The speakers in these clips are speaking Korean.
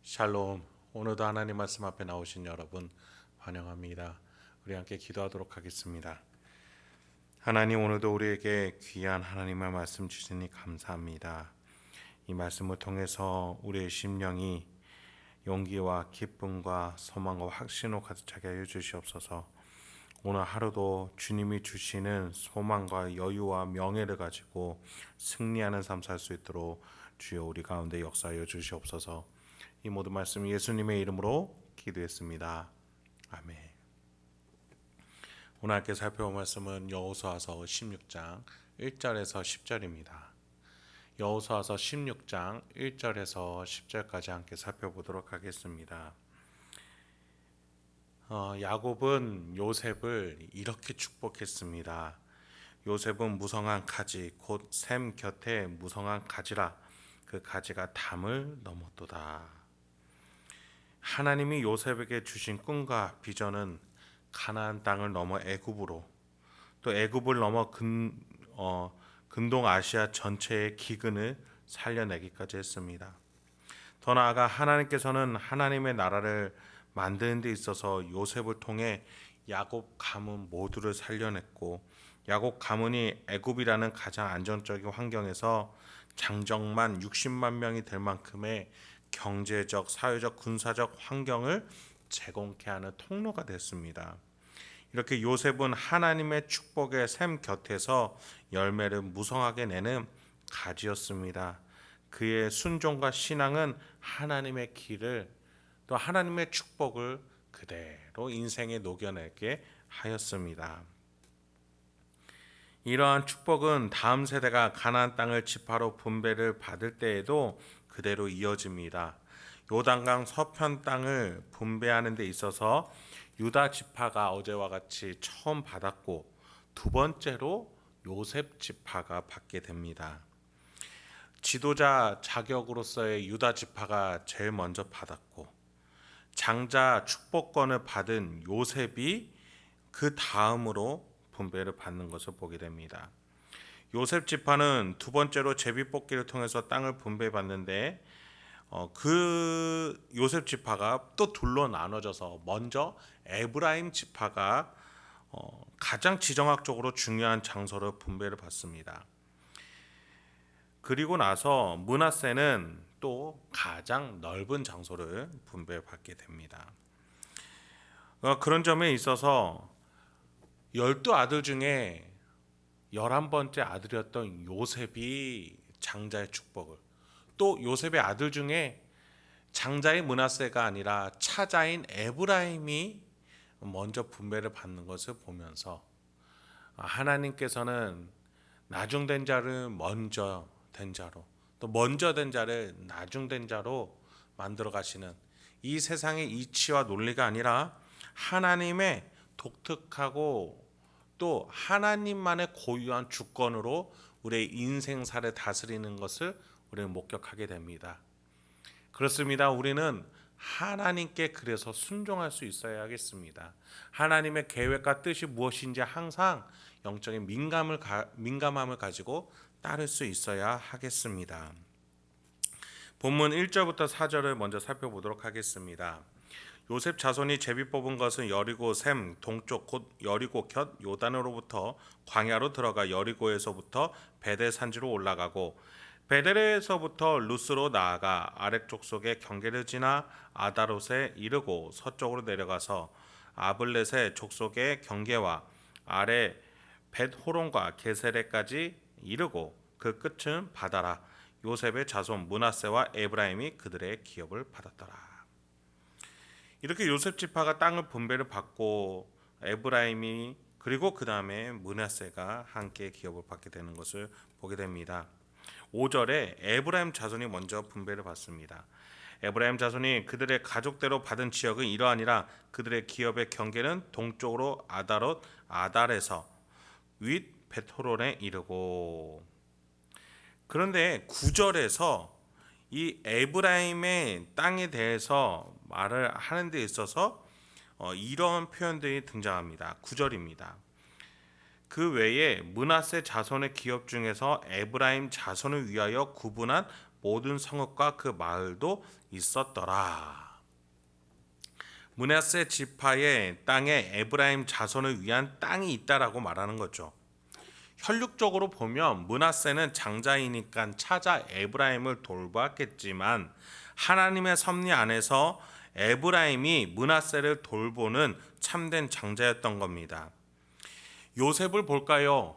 샬롬. 오늘도 하나님 말씀 앞에 나오신 여러분 환영합니다. 우리 함께 기도하도록 하겠습니다. 하나님, 오늘도 우리에게 귀한 하나님의 말씀 주시니 감사합니다. 이 말씀을 통해서 우리의 심령이 용기와 기쁨과 소망과 확신으로 가득 차게 하여 주시옵소서. 오늘 하루도 주님이 주시는 소망과 여유와 명예를 가지고 승리하는 삶 살 수 있도록 주여 우리 가운데 역사하여 주시옵소서. 이 모든 말씀 예수님의 이름으로 기도했습니다. 아멘. 오늘 함께 살펴볼 말씀은 여호수아서 16장 1절에서 10절입니다. 여호수아서 16장 1절에서 10절까지 함께 살펴보도록 하겠습니다. 야곱은 요셉을 이렇게 축복했습니다. 요셉은 무성한 가지 곧 샘 곁에 무성한 가지라. 그 가지가 담을 넘었도다. 하나님이 요셉에게 주신 꿈과 비전은 가나안 땅을 넘어 애굽으로, 또 애굽을 넘어 근동 아시아 전체의 기근을 살려내기까지 했습니다. 더 나아가 하나님께서는 하나님의 나라를 만드는 데 있어서 요셉을 통해 야곱 가문 모두를 살려냈고, 야곱 가문이 애굽이라는 가장 안정적인 환경에서 장정만 60만 명이 될 만큼의 경제적, 사회적, 군사적 환경을 제공케 하는 통로가 됐습니다. 이렇게 요셉은 하나님의 축복의 샘 곁에서 열매를 무성하게 내는 가지였습니다. 그의 순종과 신앙은 하나님의 길을, 또 하나님의 축복을 그대로 인생에 녹여내게 하였습니다. 이러한 축복은 다음 세대가 가나안 땅을 지파로 분배를 받을 때에도 그대로 이어집니다. 요단강 서편 땅을 분배하는 데 있어서 유다 지파가 어제와 같이 처음 받았고, 두 번째로 요셉 지파가 받게 됩니다. 지도자 자격으로서의 유다 지파가 제일 먼저 받았고, 장자 축복권을 받은 요셉이 그 다음으로 분배를 받는 것을 보게 됩니다. 요셉 지파는 두 번째로 제비뽑기를 통해서 땅을 분배받는데, 그 요셉 지파가 또 둘로 나눠져서 먼저 에브라임 지파가 가장 지정학적으로 중요한 장소를 분배를 받습니다. 그리고 나서 므낫세는 또 가장 넓은 장소를 분배받게 됩니다. 그런 점에 있어서 12아들 중에 11번째 아들이었던 요셉이 장자의 축복을, 또 요셉의 아들 중에 장자의 므낫세가 아니라 차자인 에브라임이 먼저 분배를 받는 것을 보면서 하나님께서는 나중된 자를 먼저 된 자로, 또 먼저 된 자를 나중된 자로 만들어 가시는 이 세상의 이치와 논리가 아니라 하나님의 독특하고 또 하나님만의 고유한 주권으로 우리의 인생사를 다스리는 것을 우리는 목격하게 됩니다. 그렇습니다. 우리는 하나님께 그래서 순종할 수 있어야 하겠습니다. 하나님의 계획과 뜻이 무엇인지 항상 영적인 민감함을 가지고 따를 수 있어야 하겠습니다. 본문 1절부터 4절을 먼저 살펴보도록 하겠습니다. 요셉 자손이 제비 뽑은 것은 여리고 샘 동쪽 곧 여리고 곁 요단으로부터 광야로 들어가 여리고에서부터 베델 산지로 올라가고, 베델에서부터 루스로 나아가 아렉 족속의 경계를 지나 아다롯에 이르고 서쪽으로 내려가서 아블렛의 족속의 경계와 아래 벳호론과 게세레까지 이르고 그 끝은 바다라. 요셉의 자손 므낫세와 에브라임이 그들의 기업을 받았더라. 이렇게 요셉 지파가 땅을 분배를 받고 에브라임이 그리고 그 다음에 므낫세가 함께 기업을 받게 되는 것을 보게 됩니다. 5절에 에브라임 자손이 먼저 분배를 받습니다. 에브라임 자손이 그들의 가족대로 받은 지역은 이러하니라. 그들의 기업의 경계는 동쪽으로 아다롯 아달에서 윗 벳호론에 이르고. 그런데 9절에서 이 에브라임의 땅에 대해서 말을 하는 데 있어서 이런 표현들이 등장합니다. 9절입니다. 그 외에 므낫세 자손의 기업 중에서 에브라임 자손을 위하여 구분한 모든 성읍과 그 마을도 있었더라. 므낫세 지파의 땅에 에브라임 자손을 위한 땅이 있다라고 말하는 거죠. 혈육적으로 보면 므낫세는 장자이니까 찾아 에브라임을 돌보았겠지만 하나님의 섭리 안에서 에브라임이 므낫세를 돌보는 참된 장자였던 겁니다. 요셉을 볼까요?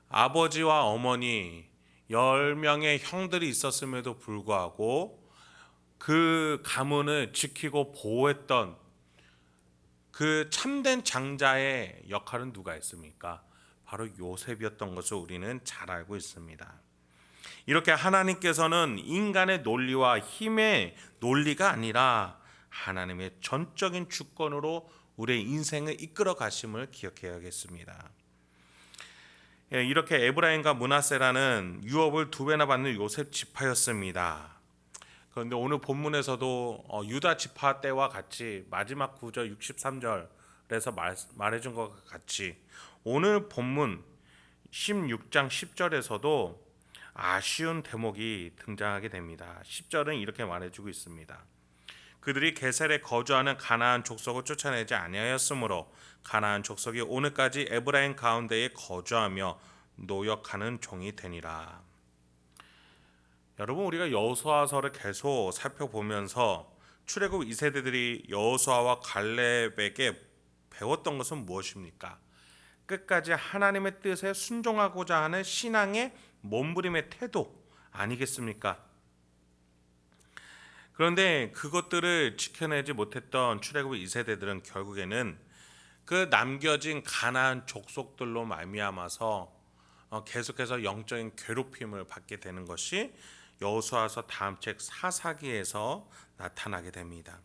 아버지와 어머니 10명의 형들이 있었음에도 불구하고 그 가문을 지키고 보호했던 그 참된 장자의 역할은 누가 했습니까? 바로 요셉이었던 것을 우리는 잘 알고 있습니다. 이렇게 하나님께서는 인간의 논리와 힘의 논리가 아니라 하나님의 전적인 주권으로 우리의 인생을 이끌어 가심을 기억해야겠습니다. 이렇게 에브라임과 므낫세라는 유업을 2배나 받는 요셉 지파였습니다. 그런데 오늘 본문에서도 유다 지파 때와 같이 마지막 구절 63절에서 말해준 것과 같이 오늘 본문 16장 10절에서도 아쉬운 대목이 등장하게 됩니다. 10절은 이렇게 말해주고 있습니다. 그들이 게셀에 거주하는 가나안 족속을 쫓아내지 아니하였으므로 가나안 족속이 오늘까지 에브라임 가운데에 거주하며 노역하는 종이 되니라. 여러분, 우리가 여호수아서를 계속 살펴보면서 출애굽 2세대들이 여호수아와 갈렙에게 배웠던 것은 무엇입니까? 끝까지 하나님의 뜻에 순종하고자 하는 신앙의 몸부림의 태도 아니겠습니까? 그런데 그것들을 지켜내지 못했던 출애굽 2세대들은 결국에는 그 남겨진 가나안 족속들로 말미암아서 계속해서 영적인 괴롭힘을 받게 되는 것이 여호수아서 다음 책 사사기에서 나타나게 됩니다.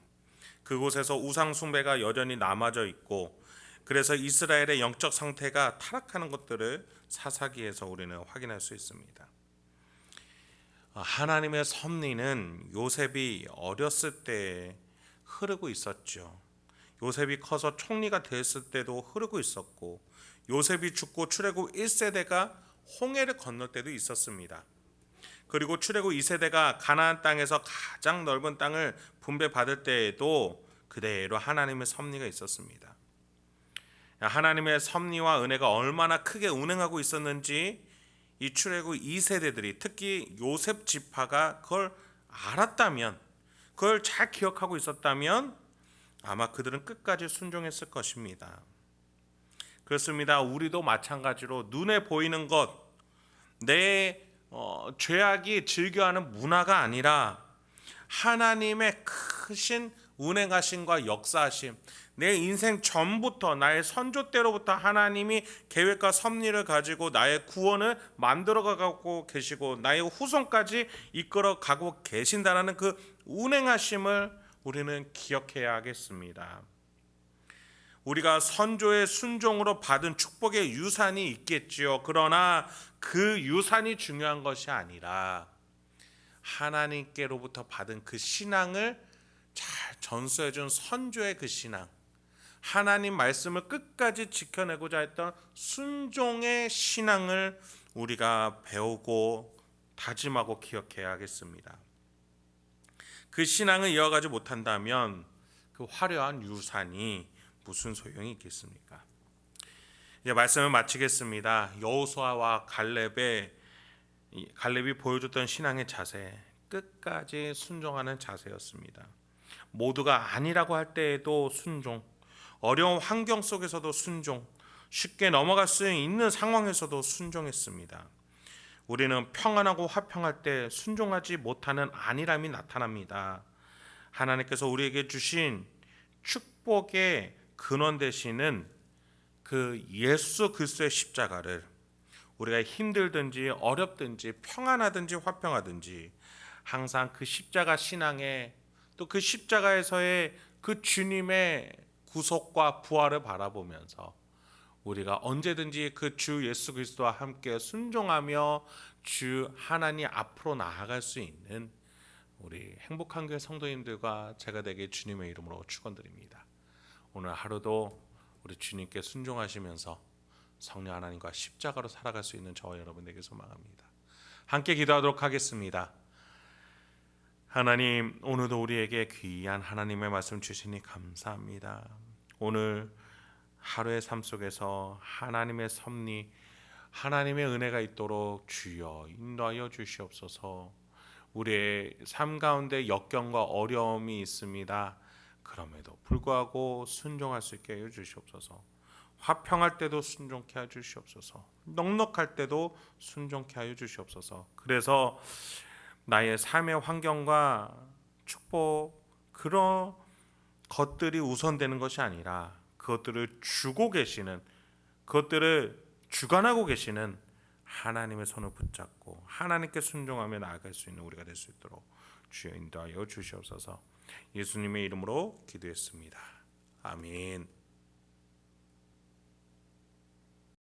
그곳에서 우상 숭배가 여전히 남아져 있고 그래서 이스라엘의 영적 상태가 타락하는 것들을 사사기에서 우리는 확인할 수 있습니다. 하나님의 섭리는 요셉이 어렸을 때 흐르고 있었죠. 요셉이 커서 총리가 됐을 때도 흐르고 있었고 요셉이 죽고 출애굽 1세대가 홍해를 건널 때도 있었습니다. 그리고 출애굽 2세대가 가나안 땅에서 가장 넓은 땅을 분배받을 때에도 그대로 하나님의 섭리가 있었습니다. 하나님의 섭리와 은혜가 얼마나 크게 운행하고 있었는지 이 출애굽 2세대들이 특히 요셉 지파가 그걸 알았다면, 그걸 잘 기억하고 있었다면 아마 그들은 끝까지 순종했을 것입니다. 그렇습니다. 우리도 마찬가지로 눈에 보이는 것, 내 죄악이 즐겨하는 문화가 아니라 하나님의 크신 운행하심과 역사하심, 내 인생 전부터 나의 선조 때로부터 하나님이 계획과 섭리를 가지고 나의 구원을 만들어가고 계시고 나의 후손까지 이끌어가고 계신다는 그 운행하심을 우리는 기억해야 하겠습니다. 우리가 선조의 순종으로 받은 축복의 유산이 있겠지요. 그러나 그 유산이 중요한 것이 아니라 하나님께로부터 받은 그 신앙을 잘 전수해준 선조의 그 신앙, 하나님 말씀을 끝까지 지켜내고자 했던 순종의 신앙을 우리가 배우고 다짐하고 기억해야 하겠습니다. 그 신앙을 이어가지 못한다면 그 화려한 유산이 무슨 소용이 있겠습니까? 이제 말씀을 마치겠습니다. 여호수아와 갈렙이 보여줬던 신앙의 자세, 끝까지 순종하는 자세였습니다. 모두가 아니라고 할 때에도 순종, 어려운 환경 속에서도 순종, 쉽게 넘어갈 수 있는 상황에서도 순종했습니다. 우리는 평안하고 화평할 때 순종하지 못하는 안일함이 나타납니다. 하나님께서 우리에게 주신 축복의 근원 되시는 그 예수 그리스도의 십자가를 우리가 힘들든지 어렵든지 평안하든지 화평하든지 항상 그 십자가 신앙에 또 그 십자가에서의 그 주님의 구속과 부활을 바라보면서 우리가 언제든지 그 주 예수 그리스도와 함께 순종하며 주 하나님 앞으로 나아갈 수 있는 우리 행복한 교회 성도님들과 제가 되게 주님의 이름으로 축원드립니다. 오늘 하루도 우리 주님께 순종하시면서 성령 하나님과 십자가로 살아갈 수 있는 저와 여러분에게 소망합니다. 함께 기도하도록 하겠습니다. 하나님, 오늘도 우리에게 귀한 하나님의 말씀 주시니 감사합니다. 오늘 하루의 삶 속에서 하나님의 섭리, 하나님의 은혜가 있도록 주여 인도하여 주시옵소서. 우리의 삶 가운데 역경과 어려움이 있습니다. 그럼에도 불구하고 순종할 수 있게 해 주시옵소서. 화평할 때도 순종케 하여 주시옵소서. 넉넉할 때도 순종케 하여 주시옵소서. 그래서 나의 삶의 환경과 축복, 그런 것들이 우선되는 것이 아니라 그것들을 주고 계시는, 그것들을 주관하고 계시는 하나님의 손을 붙잡고 하나님께 순종하며 나아갈 수 있는 우리가 될 수 있도록 주여 인도하여 주시옵소서. 예수님의 이름으로 기도했습니다. 아멘.